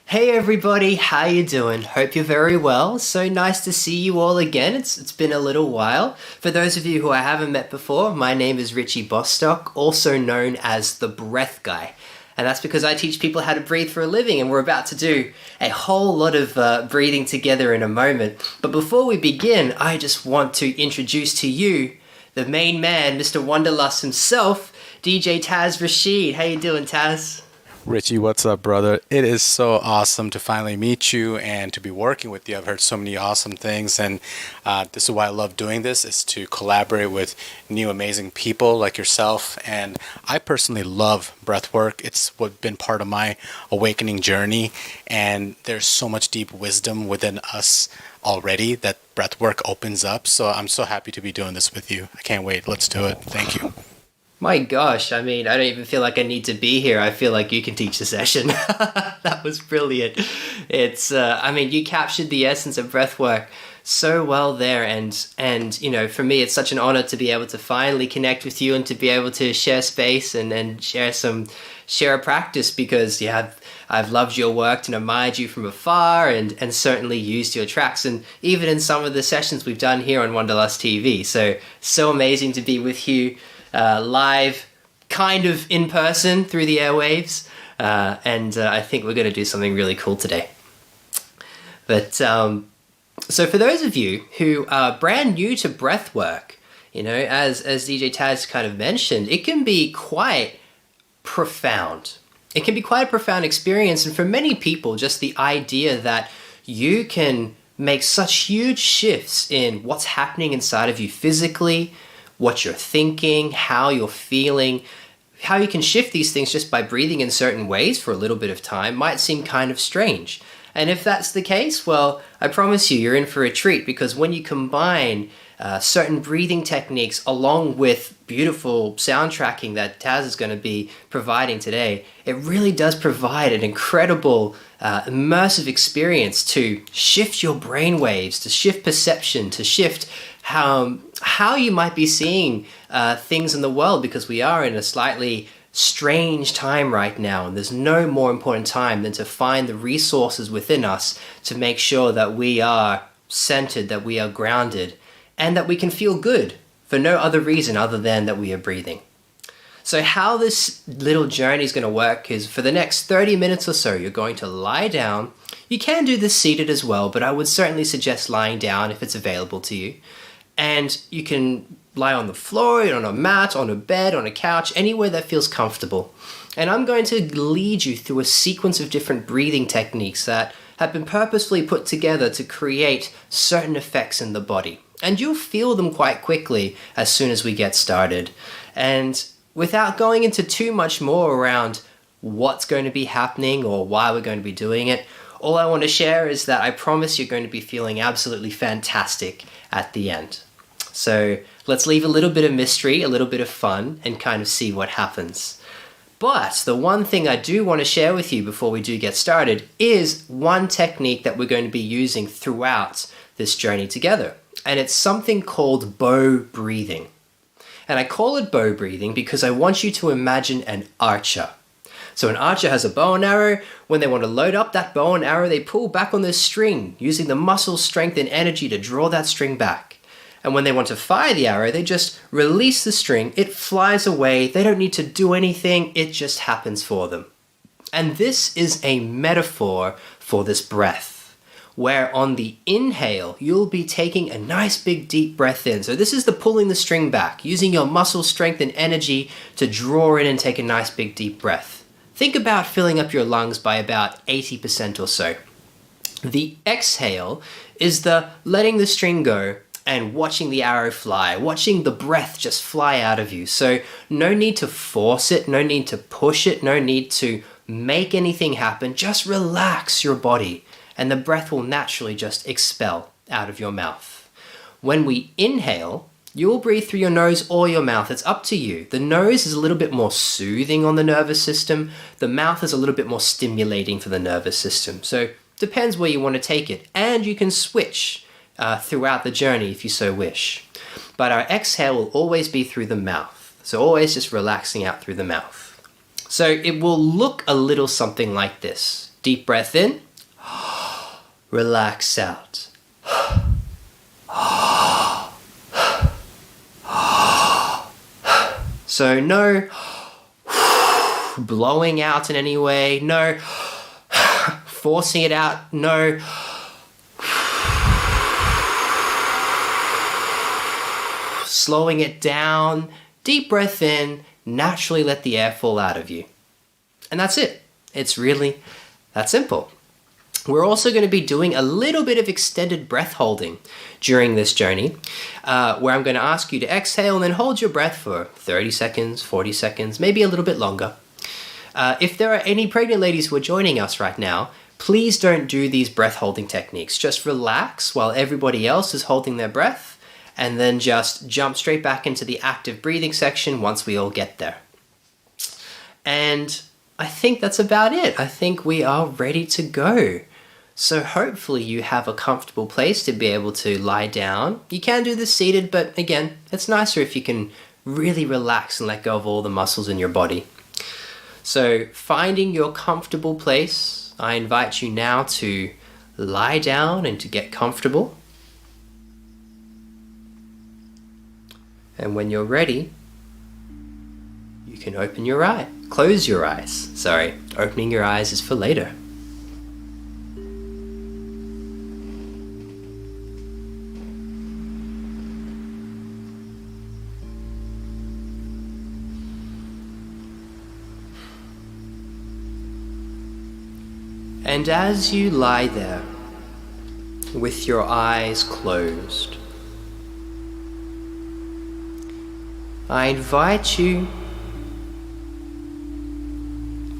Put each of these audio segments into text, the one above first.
Hey everybody, how you doing? Hope you're very well. So nice to see you all again. It's been a little while. For those of you who I haven't met before, my name is Richie Bostock, also known as the Breath Guy. And that's because I teach people how to breathe for a living, and we're about to do a whole lot of breathing together in a moment. But before we begin, I just want to introduce to you the main man, Mr. Wanderlust himself, DJ Taz Rashid. How you doing, Taz? Richie, what's up, brother? It is so awesome to finally meet you and to be working with you. I've heard so many awesome things, and this is why I love doing this, is to collaborate with new amazing people like yourself. And I personally love breathwork. It's been part of my awakening journey, and there's so much deep wisdom within us already that breathwork opens up. So I'm so happy to be doing this with you. I can't wait. Let's do it. Thank you. My gosh, I mean, I don't even feel like I need to be here. I feel like you can teach the session. That was brilliant. I mean, you captured the essence of breathwork so well there. And you know, for me, it's such an honor to be able to finally connect with you and to be able to share space and share a practice, because I've loved your work and admired you from afar, and certainly used your tracks, and even in some of the sessions we've done here on Wanderlust TV. So amazing to be with you. Live, kind of in person through the airwaves, and I think we're going to do something really cool today. But so for those of you who are brand new to breathwork, you know, as DJ Taz kind of mentioned, it can be quite profound. It can be quite a profound experience, and for many people, just the idea that you can make such huge shifts in what's happening inside of you physically, what you're thinking, how you're feeling, how you can shift these things just by breathing in certain ways for a little bit of time might seem kind of strange. And if that's the case, well, I promise you're in for a treat, because when you combine certain breathing techniques along with beautiful sound tracking that Taz is going to be providing today, it really does provide an incredible immersive experience to shift your brain waves, to shift perception, to shift how you might be seeing things in the world, because we are in a slightly strange time right now, and there's no more important time than to find the resources within us to make sure that we are centered, that we are grounded, and that we can feel good for no other reason other than that we are breathing. So how this little journey is going to work is, for the next 30 minutes or so, you're going to lie down. You can do this seated as well, but I would certainly suggest lying down if it's available to you. And you can lie on the floor, on a mat, on a bed, on a couch, anywhere that feels comfortable. And I'm going to lead you through a sequence of different breathing techniques that have been purposefully put together to create certain effects in the body. And you'll feel them quite quickly as soon as we get started. And without going into too much more around what's going to be happening or why we're going to be doing it, all I want to share is that I promise you're going to be feeling absolutely fantastic at the end. So let's leave a little bit of mystery, a little bit of fun, and kind of see what happens. But the one thing I do want to share with you before we do get started is one technique that we're going to be using throughout this journey together. And it's something called bow breathing. And I call it bow breathing because I want you to imagine an archer. So an archer has a bow and arrow. When they want to load up that bow and arrow, they pull back on the string, using the muscle strength and energy to draw that string back. And when they want to fire the arrow, they just release the string, it flies away, they don't need to do anything, it just happens for them. And this is a metaphor for this breath, where on the inhale, you'll be taking a nice big deep breath in. So this is the pulling the string back, using your muscle strength and energy to draw in and take a nice big deep breath. Think about filling up your lungs by about 80% or so. The exhale is the letting the string go and watching the arrow fly, watching the breath just fly out of you. So no need to force it, no need to push it, no need to make anything happen. Just relax your body and the breath will naturally just expel out of your mouth. When we inhale, you'll breathe through your nose or your mouth. It's up to you. The nose is a little bit more soothing on the nervous system. The mouth is a little bit more stimulating for the nervous system. So depends where you want to take it. And you can switch throughout the journey if you so wish. But our exhale will always be through the mouth. So always just relaxing out through the mouth. So it will look a little something like this. Deep breath in, relax out. So no blowing out in any way, no forcing it out, no slowing it down. Deep breath in, naturally let the air fall out of you. And that's it. It's really that simple. We're also going to be doing a little bit of extended breath holding during this journey, where I'm going to ask you to exhale and then hold your breath for 30 seconds, 40 seconds, maybe a little bit longer. If there are any pregnant ladies who are joining us right now, please don't do these breath holding techniques. Just relax while everybody else is holding their breath, and then just jump straight back into the active breathing section once we all get there. And I think that's about it. I think we are ready to go. So hopefully you have a comfortable place to be able to lie down. You can do this seated, but again, it's nicer if you can really relax and let go of all the muscles in your body. So finding your comfortable place, I invite you now to lie down and to get comfortable. And when you're ready, you can open your eye. Close your eyes. Sorry, opening your eyes is for later. And as you lie there, with your eyes closed, I invite you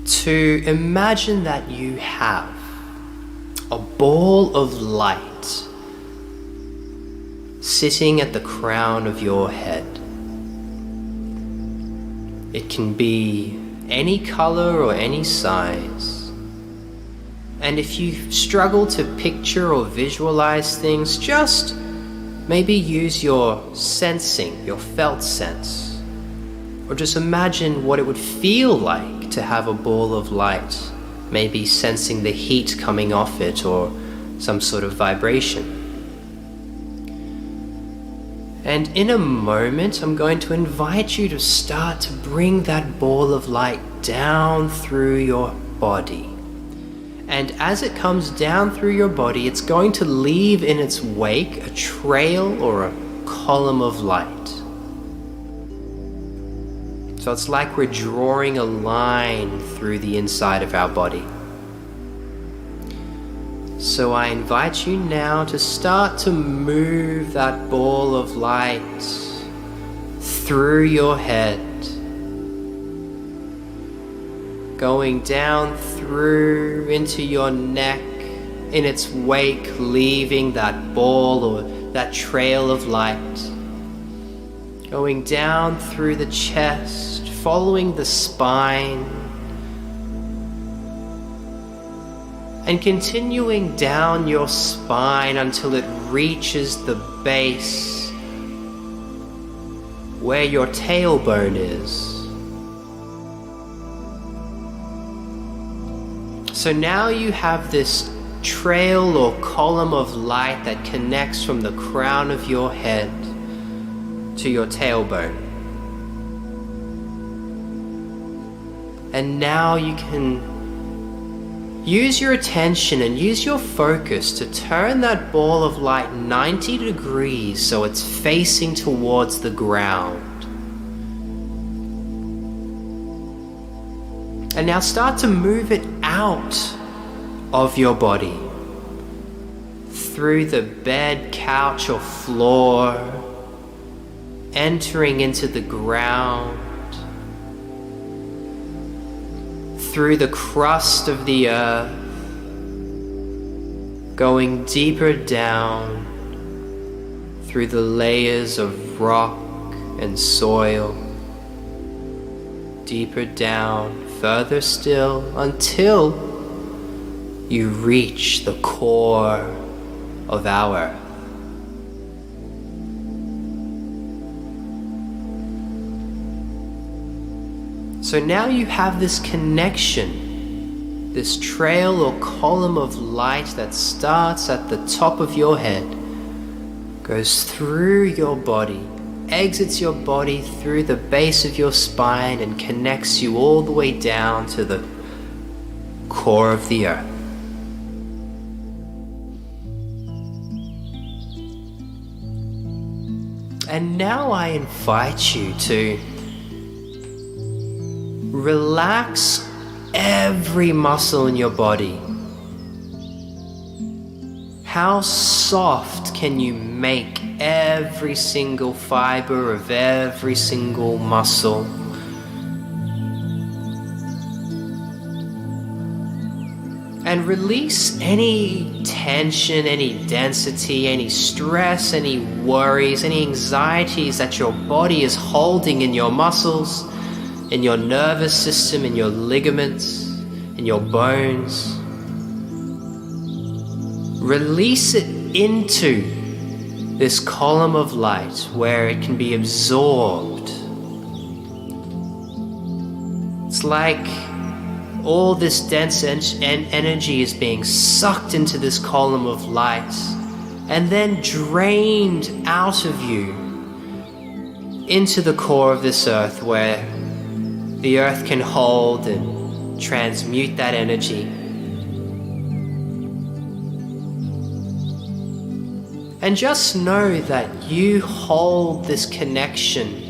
to imagine that you have a ball of light sitting at the crown of your head. It can be any color or any size. And if you struggle to picture or visualize things, just maybe use your sensing, your felt sense. Or just imagine what it would feel like to have a ball of light, maybe sensing the heat coming off it or some sort of vibration. And in a moment, I'm going to invite you to start to bring that ball of light down through your body. And as it comes down through your body, it's going to leave in its wake a trail or a column of light. So it's like we're drawing a line through the inside of our body. So I invite you now to start to move that ball of light through your head, going down through into your neck, in its wake leaving that ball or that trail of light, going down through the chest, following the spine, and continuing down your spine until it reaches the base where your tailbone is. So now you have this trail or column of light that connects from the crown of your head to your tailbone. And now you can use your attention and use your focus to turn that ball of light 90 degrees so it's facing towards the ground. And now start to move it out of your body, through the bed, couch, or floor, entering into the ground, through the crust of the earth, going deeper down, through the layers of rock and soil, deeper down, further still, until you reach the core of our earth. So now you have this connection, this trail or column of light that starts at the top of your head, goes through your body, exits your body through the base of your spine and connects you all the way down to the core of the earth. And now I invite you to relax every muscle in your body. How soft can you make every single fiber of every single muscle? And release any tension, any density, any stress, any worries, any anxieties that your body is holding in your muscles, in your nervous system, in your ligaments, in your bones. Release it into this column of light where it can be absorbed. It's like all this dense energy is being sucked into this column of light and then drained out of you into the core of this earth, where the earth can hold and transmute that energy. And just know that you hold this connection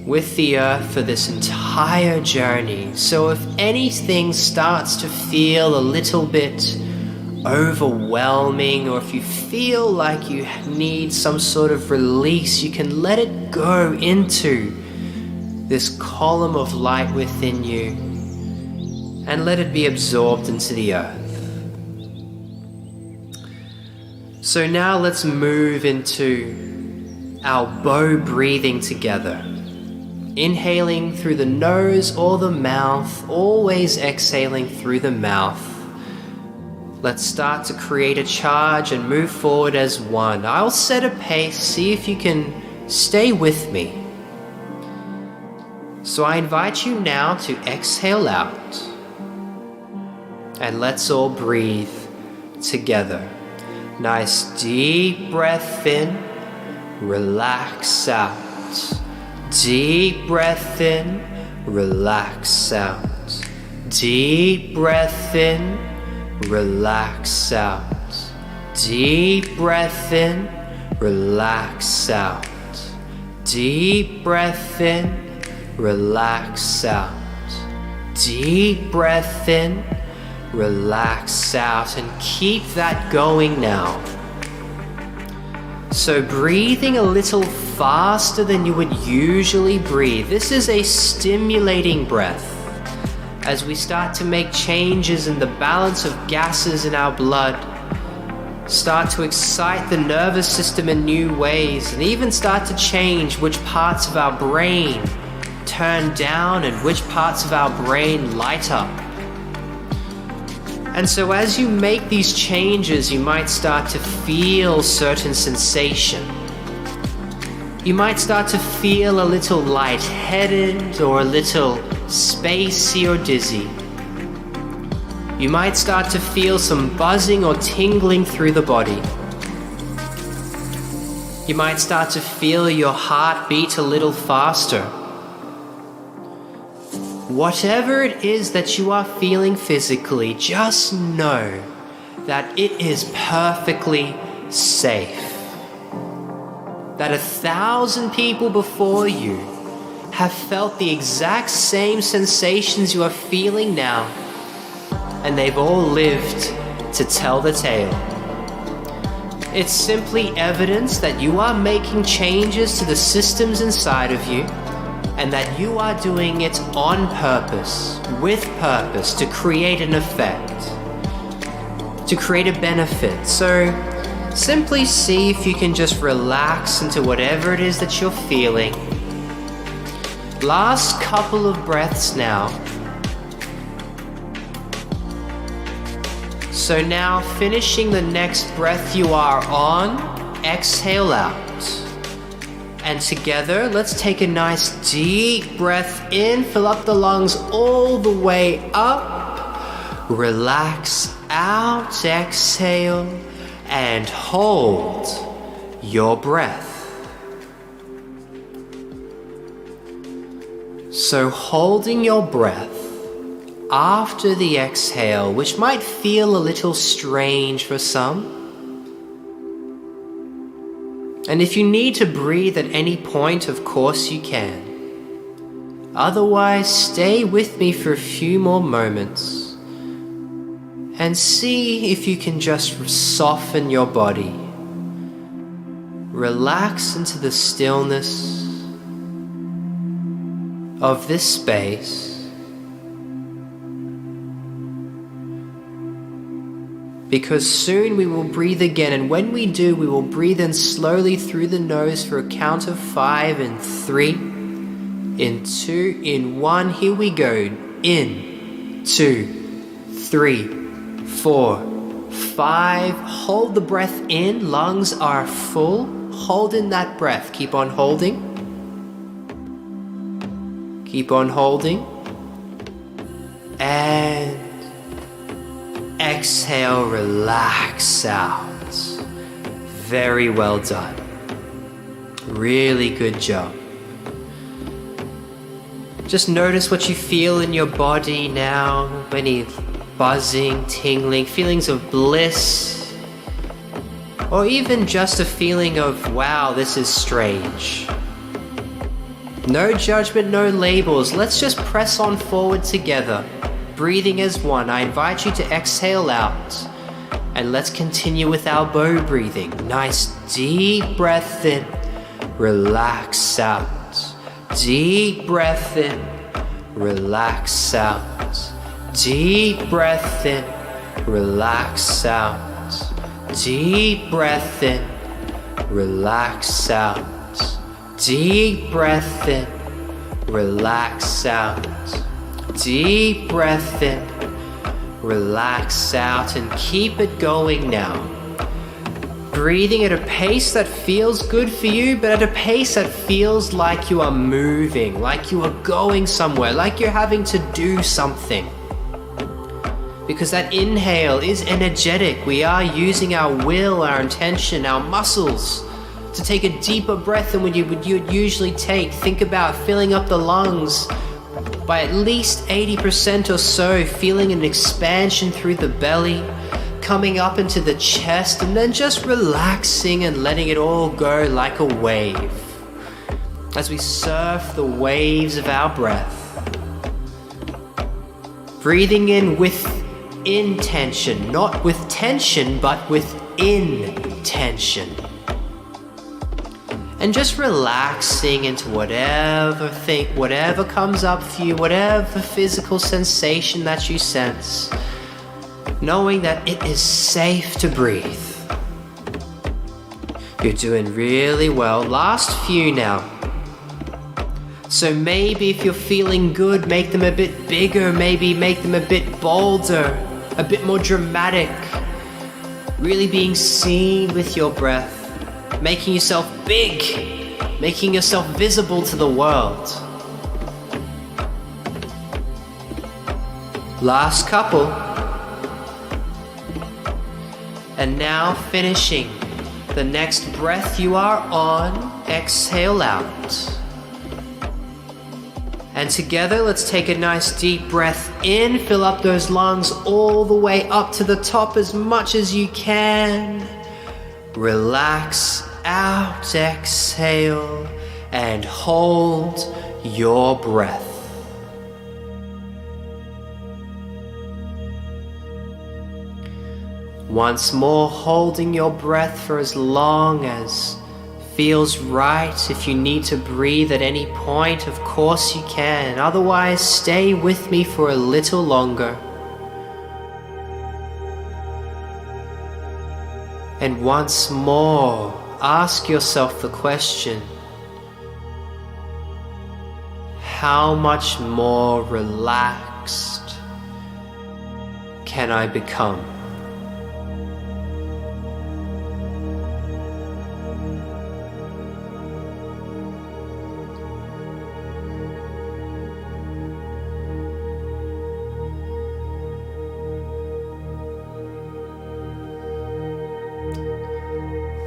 with the earth for this entire journey. So if anything starts to feel a little bit overwhelming, or if you feel like you need some sort of release, you can let it go into this column of light within you and let it be absorbed into the earth. So now let's move into our bow breathing together. Inhaling through the nose or the mouth, always exhaling through the mouth. Let's start to create a charge and move forward as one. I'll set a pace, see if you can stay with me. So I invite you now to exhale out. And let's all breathe together. Nice deep breath in, relax out. Deep breath in, relax out. Deep breath in, relax out. Deep breath in, relax out. Deep breath in, relax out. Deep breath in, relax out, and keep that going now. So breathing a little faster than you would usually breathe. This is a stimulating breath as we start to make changes in the balance of gases in our blood, start to excite the nervous system in new ways, and even start to change which parts of our brain turn down and which parts of our brain light up. And so as you make these changes, you might start to feel certain sensation. You might start to feel a little lightheaded or a little spacey or dizzy. You might start to feel some buzzing or tingling through the body. You might start to feel your heart beat a little faster. Whatever it is that you are feeling physically, just know that it is perfectly safe. That 1,000 people before you have felt the exact same sensations you are feeling now, and they've all lived to tell the tale. It's simply evidence that you are making changes to the systems inside of you, and that you are doing it on purpose, with purpose, to create an effect, to create a benefit. So simply see if you can just relax into whatever it is that you're feeling. Last couple of breaths now. So now finishing the next breath you are on, exhale out. And together, let's take a nice deep breath in, fill up the lungs all the way up. Relax out, exhale, and hold your breath. So holding your breath after the exhale, which might feel a little strange for some. And if you need to breathe at any point, of course you can. Otherwise, stay with me for a few more moments and see if you can just soften your body. Relax into the stillness of this space. Because soon we will breathe again, and when we do, we will breathe in slowly through the nose for a count of 5 in 3, in 2, in 1. Here we go. In 2, 3, 4, 5. Hold the breath in. Lungs are full. Hold in that breath. Keep on holding. Keep on holding. And exhale, relax out. Very well done. Really good job. Just notice what you feel in your body now. Any buzzing, tingling, feelings of bliss, or even just a feeling of, wow, this is strange. No judgment, no labels. Let's just press on forward together. Breathing as one. I invite you to exhale out. And let's continue with our bow breathing. Nice deep breath in. Relax out. Deep breath in. Relax out. Deep breath in. Relax out. Deep breath in. Relax out. Deep breath in. Relax out. Deep breath in, relax out, and keep it going now. Breathing at a pace that feels good for you, but at a pace that feels like you are moving, like you are going somewhere, like you're having to do something. Because that inhale is energetic. We are using our will, our intention, our muscles to take a deeper breath than what you would usually take. Think about filling up the lungs by at least 80% or so, feeling an expansion through the belly, coming up into the chest, and then just relaxing and letting it all go like a wave as we surf the waves of our breath. Breathing in with intention, not with tension, but with intention. And just relaxing into whatever comes up for you, whatever physical sensation that you sense, knowing that it is safe to breathe. You're doing really well. Last few now. So maybe if you're feeling good, make them a bit bigger, maybe make them a bit bolder, a bit more dramatic. Really being seen with your breath. Making yourself big, making yourself visible to the world. Last couple. And now finishing. The next breath you are on, exhale out. And together, let's take a nice deep breath in, fill up those lungs all the way up to the top as much as you can. Relax out, exhale, and hold your breath. Once more, holding your breath for as long as feels right. If you need to breathe at any point, of course you can. Otherwise, stay with me for a little longer. And once more, ask yourself the question, how much more relaxed can I become?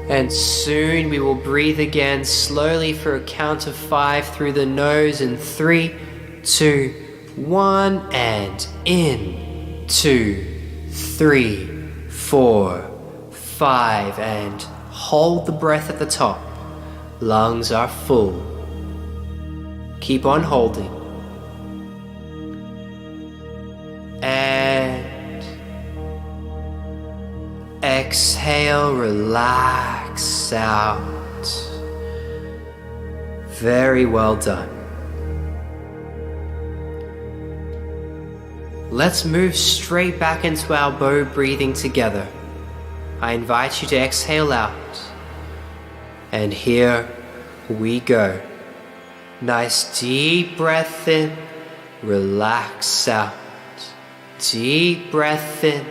And soon we will breathe again slowly for a count of 5 through the nose in 3, 2, 1, and in 2, 3, 4, 5, and hold the breath at the top. Lungs are full. Keep on holding. And exhale, relax out. Very well done. Let's move straight back into our bow breathing together. I invite you to exhale out. And here we go. Nice deep breath in, relax out. Deep breath in,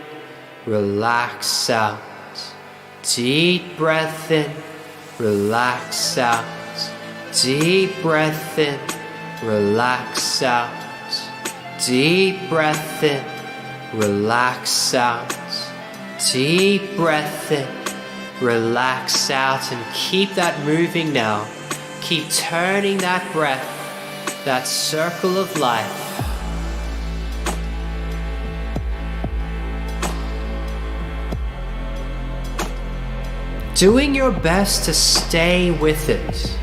relax out. Deep breath in, relax out. Deep breath in, relax out. Deep breath in, relax out. Deep breath in, relax out, and keep that moving now. Keep turning that breath, that circle of life. Doing your best to stay with it,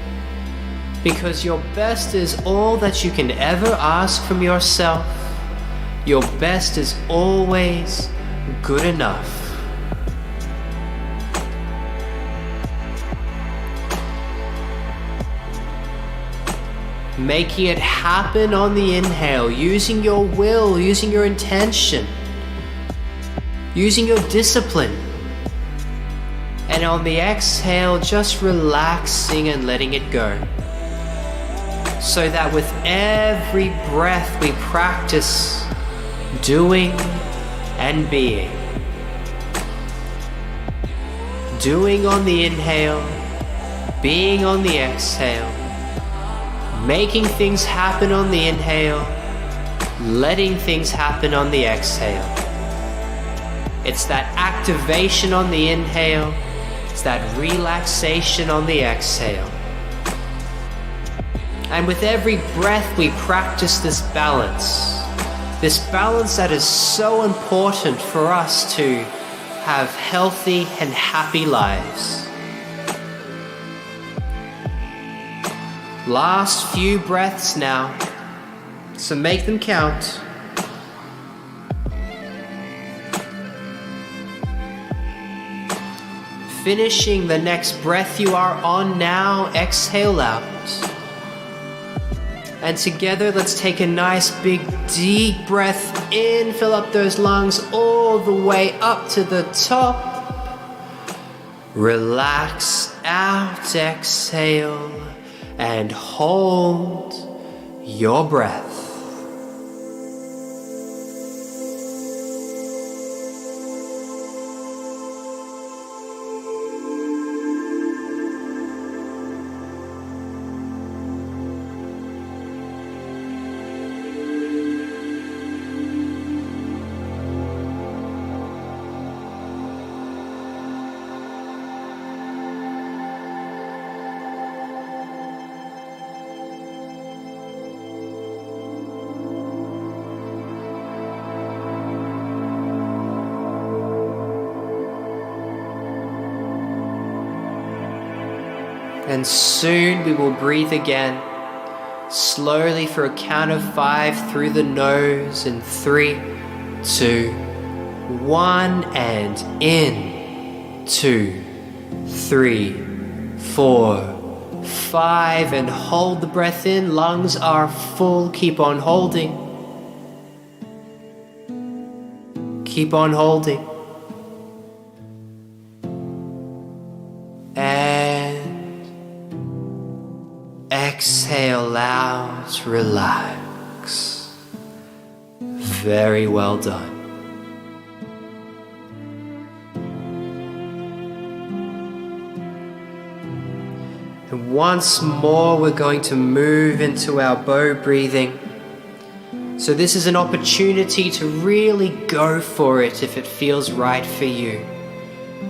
because your best is all that you can ever ask from yourself. Your best is always good enough. Making it happen on the inhale, using your will, using your intention, using your discipline. And on the exhale, just relaxing and letting it go. So that with every breath we practice doing and being. Doing on the inhale, being on the exhale. Making things happen on the inhale, letting things happen on the exhale. It's that activation on the inhale, it's that relaxation on the exhale. And with every breath we practice this balance that is so important for us to have healthy and happy lives. Last few breaths now, so make them count. Finishing the next breath you are on now, exhale out. And together, let's take a nice big deep breath in, fill up those lungs all the way up to the top. Relax out, exhale. And hold your breath. And soon we will breathe again, slowly for a count of 5 through the nose in 3, 2, 1, and in 2, 3, 4, 5, and hold the breath in. Lungs are full. Keep on holding. Keep on holding. Exhale out, relax. Very well done. And once more, we're going to move into our bow breathing. So this is an opportunity to really go for it if it feels right for you.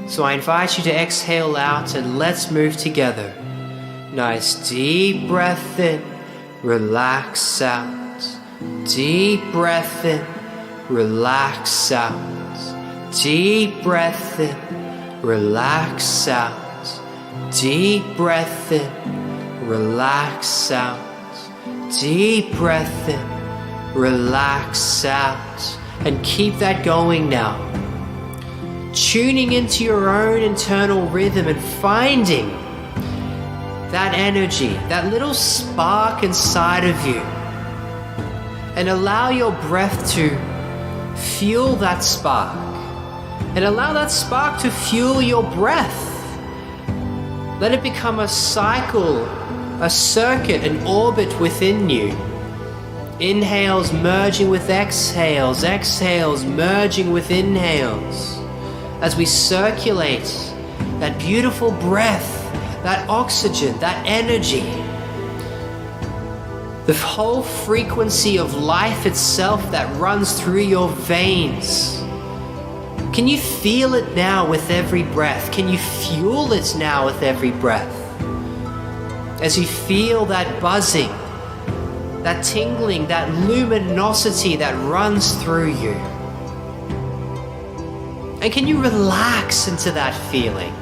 So I invite you to exhale out and let's move together. Nice deep breath in, relax out. Deep breath in, relax out. Deep breath in, relax out. Deep breath in, relax out. Deep breath in, relax out. And keep that going now. Tuning into your own internal rhythm and finding that energy, that little spark inside of you. And allow your breath to fuel that spark. And allow that spark to fuel your breath. Let it become a cycle, a circuit, an orbit within you. Inhales merging with exhales, exhales merging with inhales. As we circulate that beautiful breath, that oxygen, that energy, the whole frequency of life itself that runs through your veins. Can you feel it now with every breath? Can you fuel it now with every breath? As you feel that buzzing, that tingling, that luminosity that runs through you. And can you relax into that feeling?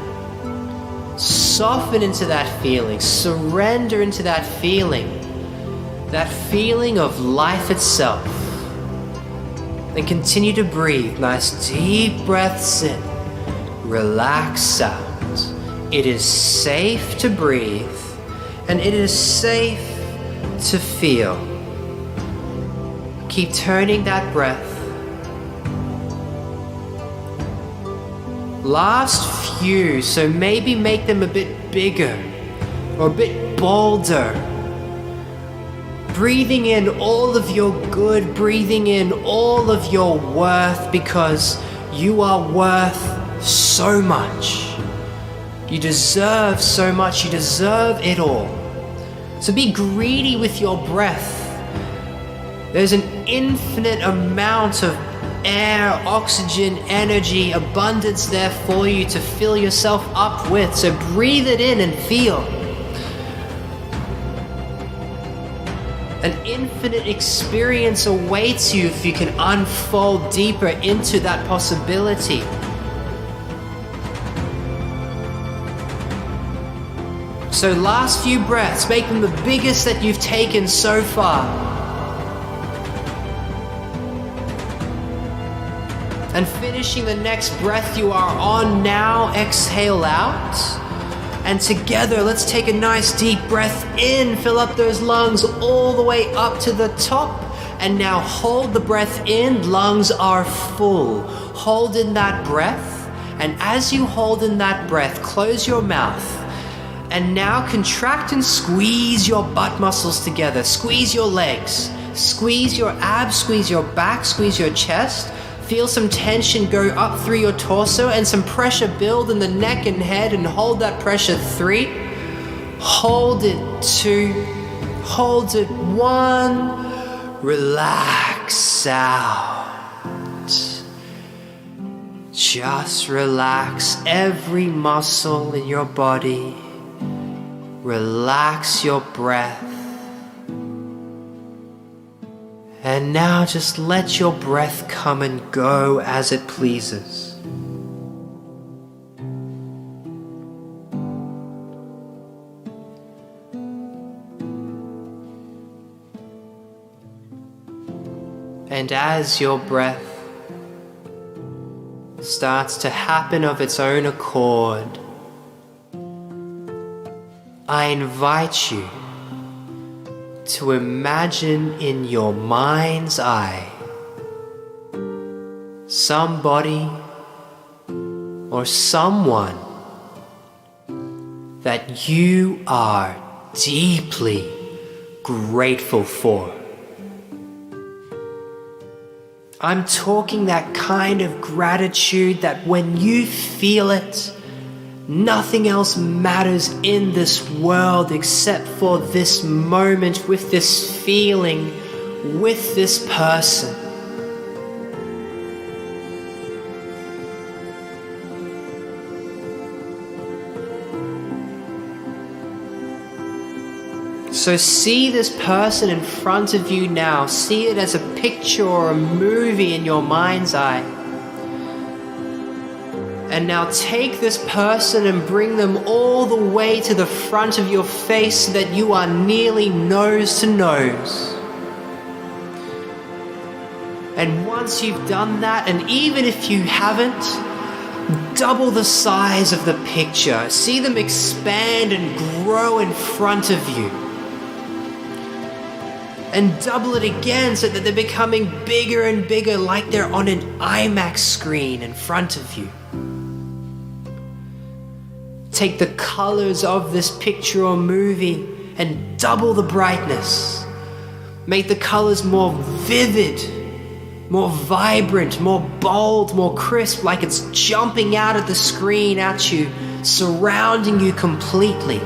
Soften into that feeling, surrender into that feeling of life itself. Then continue to breathe nice deep breaths in, relax out. It is safe to breathe, and it is safe to feel. Keep turning that breath. Last few, so maybe make them a bit bigger or a bit bolder. Breathing in all of your good, breathing in all of your worth, because you are worth so much. You deserve so much, you deserve it all. So be greedy with your breath. There's an infinite amount of air, oxygen, energy, abundance there for you to fill yourself up with. So breathe it in and feel. An infinite experience awaits you if you can unfold deeper into that possibility. So last few breaths, make them the biggest that you've taken so far. And finishing the next breath you are on now, exhale out. And together, let's take a nice deep breath in, fill up those lungs all the way up to the top. And now hold the breath in, lungs are full. Hold in that breath. And as you hold in that breath, close your mouth. And now contract and squeeze your butt muscles together. Squeeze your legs. Squeeze your abs, squeeze your back, squeeze your chest. Feel some tension go up through your torso and some pressure build in the neck and head, and hold that pressure. 3. Hold it. 2. Hold it. 1. Relax out. Just relax every muscle in your body. Relax your breath. And now just let your breath come and go as it pleases. And as your breath starts to happen of its own accord, I invite you to imagine in your mind's eye somebody or someone that you are deeply grateful for. I'm talking that kind of gratitude that when you feel it, nothing else matters in this world except for this moment, with this feeling, with this person. So see this person in front of you now. See it as a picture or a movie in your mind's eye. And now take this person and bring them all the way to the front of your face so that you are nearly nose to nose. And once you've done that, and even if you haven't, double the size of the picture. See them expand and grow in front of you. And double it again so that they're becoming bigger and bigger, like they're on an IMAX screen in front of you. Take the colors of this picture or movie and double the brightness. Make the colors more vivid, more vibrant, more bold, more crisp, like it's jumping out of the screen at you, surrounding you completely.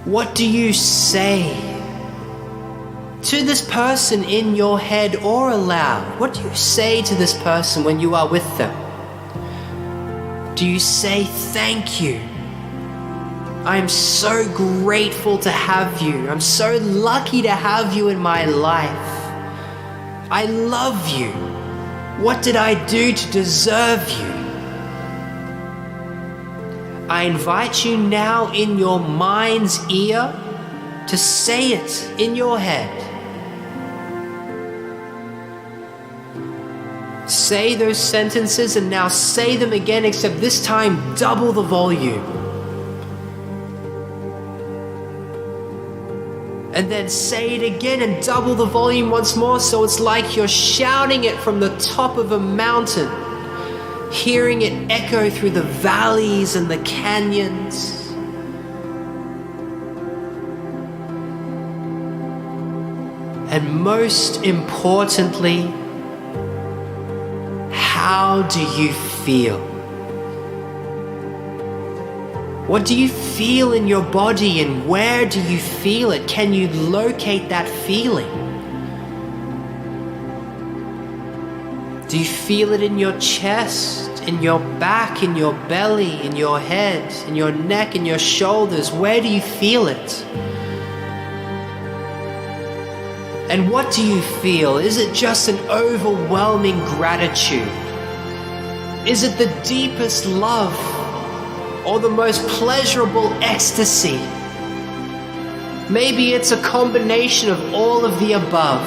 What do you say to this person in your head or aloud? What do you say to this person when you are with them? Do you say thank you? I am so grateful to have you. I'm so lucky to have you in my life. I love you. What did I do to deserve you? I invite you now in your mind's ear to say it in your head. Say those sentences and now say them again, except this time double the volume. And then say it again and double the volume once more, so it's like you're shouting it from the top of a mountain, hearing it echo through the valleys and the canyons. And most importantly, how do you feel? What do you feel in your body, and where do you feel it? Can you locate that feeling? Do you feel it in your chest, in your back, in your belly, in your head, in your neck, in your shoulders? Where do you feel it? And what do you feel? Is it just an overwhelming gratitude? Is it the deepest love or the most pleasurable ecstasy? Maybe it's a combination of all of the above.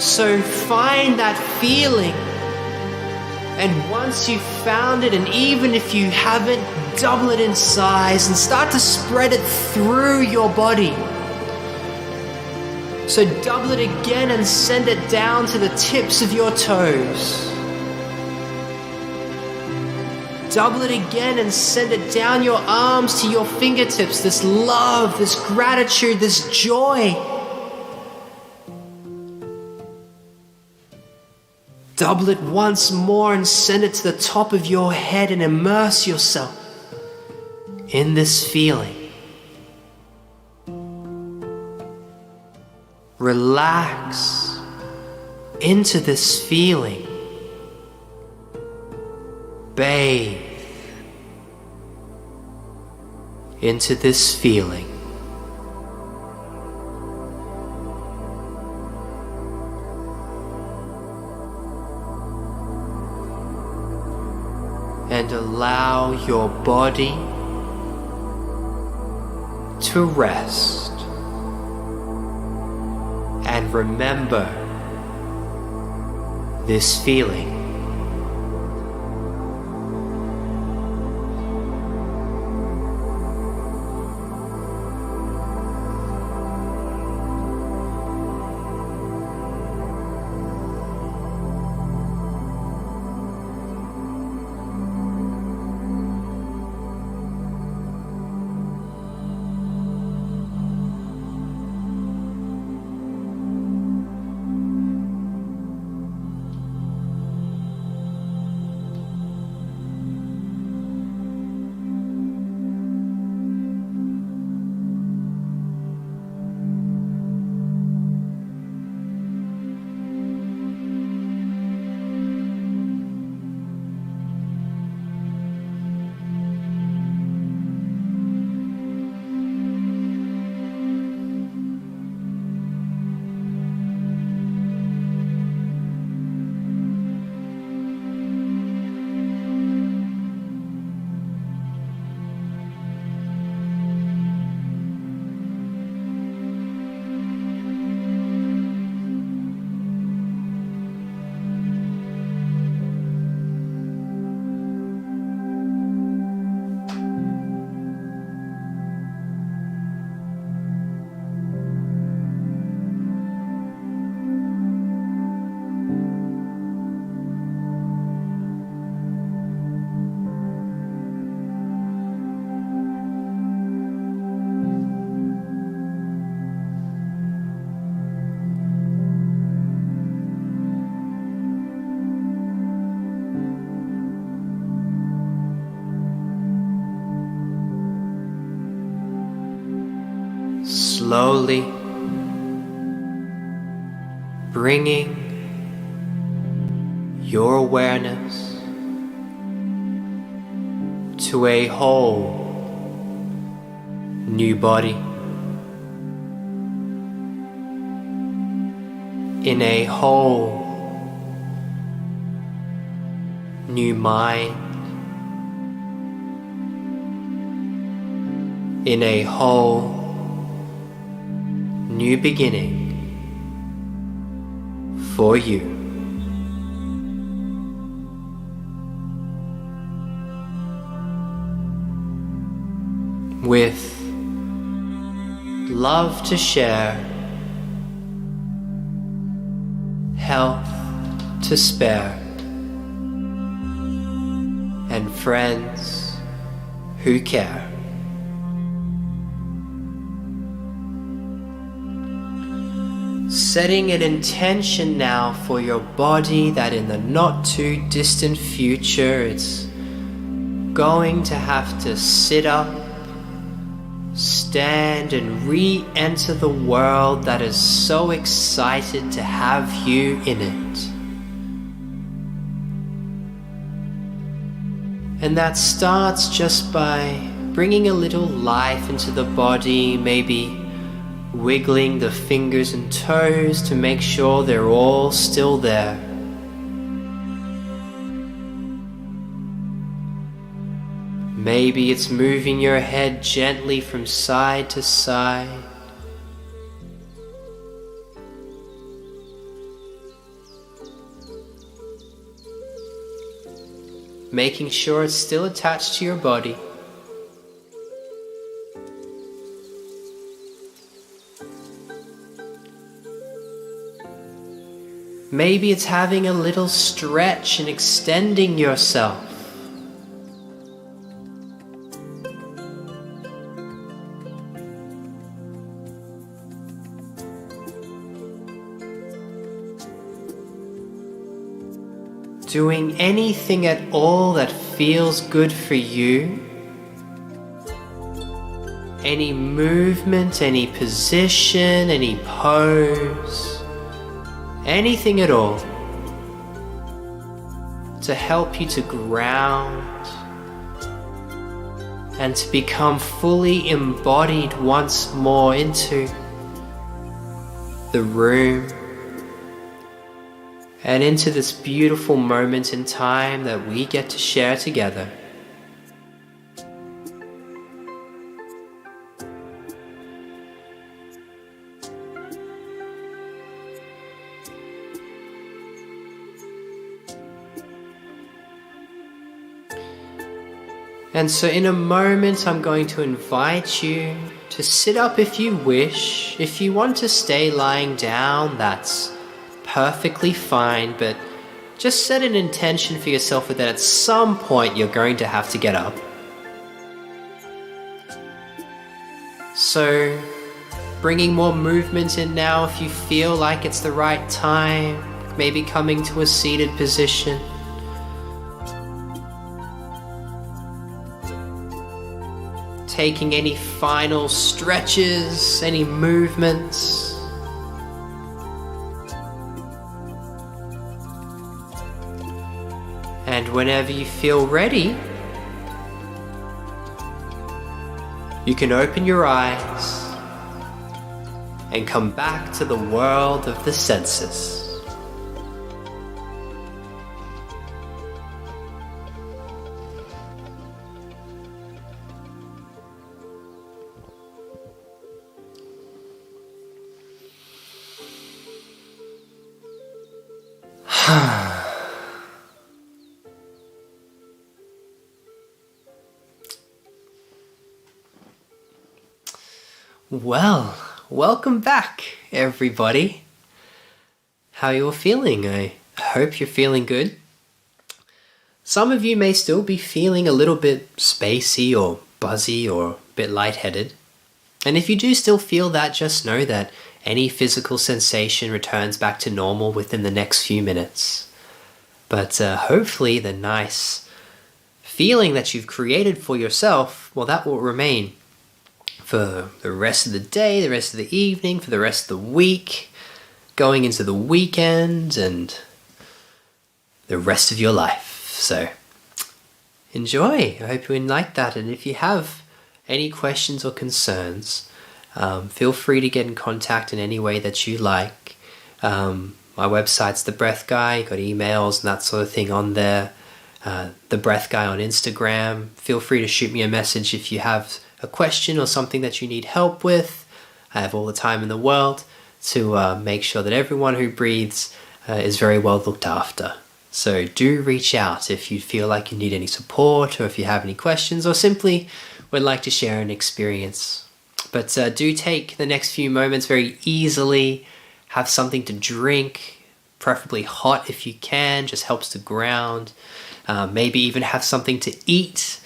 So find that feeling, and once you've found it, and even if you haven't, double it in size and start to spread it through your body. So double it again and send it down to the tips of your toes. Double it again and send it down your arms to your fingertips. This love, this gratitude, this joy. Double it once more and send it to the top of your head and immerse yourself in this feeling. Relax into this feeling. Bathe into this feeling. And allow your body to rest. And remember this feeling. slowly bringing your awareness to a whole new body, in a whole new mind, in a whole new beginning for you. With love to share, health to spare, and friends who care. Setting an intention now for your body that in the not too distant future it's going to have to sit up, stand and re-enter the world that is so excited to have you in it. And that starts just by bringing a little life into the body, maybe wiggling the fingers and toes to make sure they're all still there. Maybe it's moving your head gently from side to side. Making sure it's still attached to your body. Maybe it's having a little stretch and extending yourself. Doing anything at all that feels good for you. Any movement, any position, any pose, anything at all to help you to ground and to become fully embodied once more into the room and into this beautiful moment in time that we get to share together. And so in a moment I'm going to invite you to sit up if you wish. If you want to stay lying down, that's perfectly fine, but just set an intention for yourself that at some point you're going to have to get up. So bringing more movement in now if you feel like it's the right time, maybe coming to a seated position. Taking any final stretches, any movements. And whenever you feel ready, you can open your eyes and come back to the world of the senses. Well, welcome back, everybody. How you're feeling? I hope you're feeling good. Some of you may still be feeling a little bit spacey or buzzy or a bit lightheaded. And if you do still feel that, just know that any physical sensation returns back to normal within the next few minutes. But hopefully the nice feeling that you've created for yourself, well, that will remain for the rest of the day, the rest of the evening, for the rest of the week, going into the weekend, and the rest of your life. So enjoy. I hope you like that. And if you have any questions or concerns, feel free to get in contact in any way that you like. My website's The Breath Guy. Got emails and that sort of thing on there. The Breath Guy on Instagram. Feel free to shoot me a message if you have a question or something that you need help with. I have all the time in the world to make sure that everyone who breathes is very well looked after. So do reach out if you feel like you need any support, or if you have any questions, or simply would like to share an experience. But do take the next few moments very easily. Have something to drink, preferably hot if you can, just helps to ground. Maybe even have something to eat.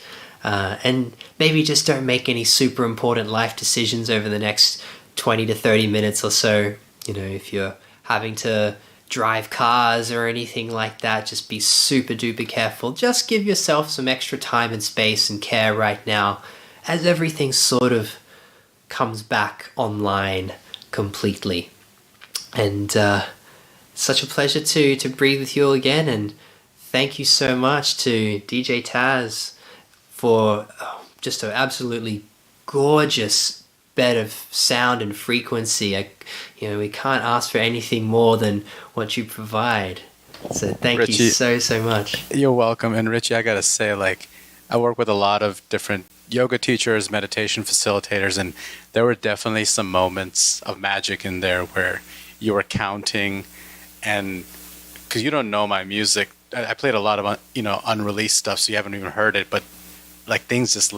And maybe just don't make any super important life decisions over the next 20 to 30 minutes or so. You know, if you're having to drive cars or anything like that, just be super duper careful. Just give yourself some extra time and space and care right now, as everything sort of comes back online completely. And such a pleasure to breathe with you all again, and thank you so much to DJ Taz for just an absolutely gorgeous bed of sound and frequency. We can't ask for anything more than what you provide. So thank Richie, you so much. You're welcome. And Richie, I gotta say, I work with a lot of different yoga teachers, meditation facilitators, and there were definitely some moments of magic in there where you were counting, and because you don't know my music, I played a lot of unreleased stuff, so you haven't even heard it, but things just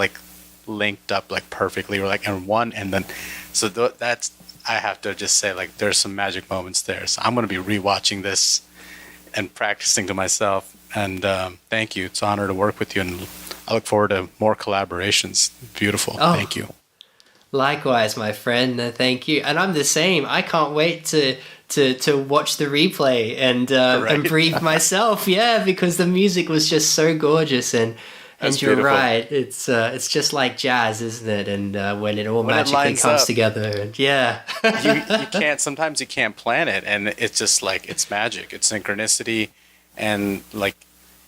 linked up perfectly, or in one, and then so that's, I have to just say, there's some magic moments there. So I'm going to be rewatching this and practicing to myself. And thank you. It's an honor to work with you, and I look forward to more collaborations. Beautiful. Oh, thank you. Likewise, my friend. Thank you. And I'm the same. I can't wait to watch the replay and breathe myself. Yeah, because the music was just so gorgeous, and you're beautiful. Right. It's just like jazz, isn't it? And when it all magically comes together, and yeah, you can't. Sometimes you can't plan it, and it's just it's magic. It's synchronicity, and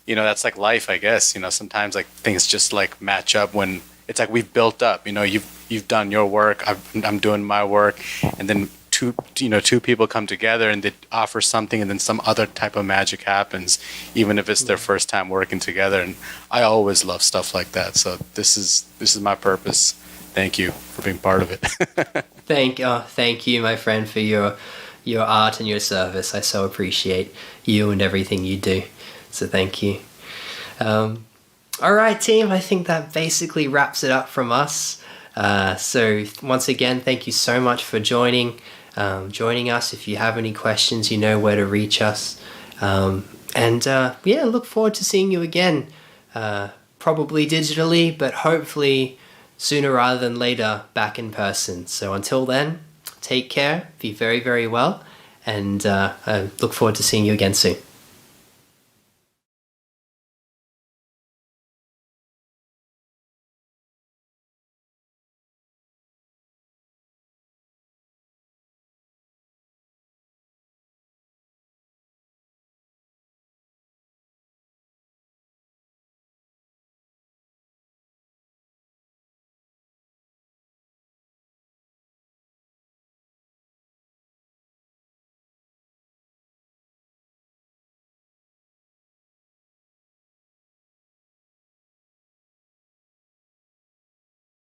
that's like life, I guess. Sometimes things just match up when it's we've built up. You've done your work. I'm doing my work, and then two people come together and they offer something, and then some other type of magic happens, even if it's their first time working together. And I always love stuff like that. So this is my purpose. Thank you for being part of it. Thank you, my friend, for your art and your service. I so appreciate you and everything you do. So thank you. All right, team. I think that basically wraps it up from us. So once again, thank you so much for joining us. If you have any questions, you know where to reach us. Look forward to seeing you again, probably digitally, but hopefully sooner rather than later back in person. So until then, take care, be very, very well, and I look forward to seeing you again soon.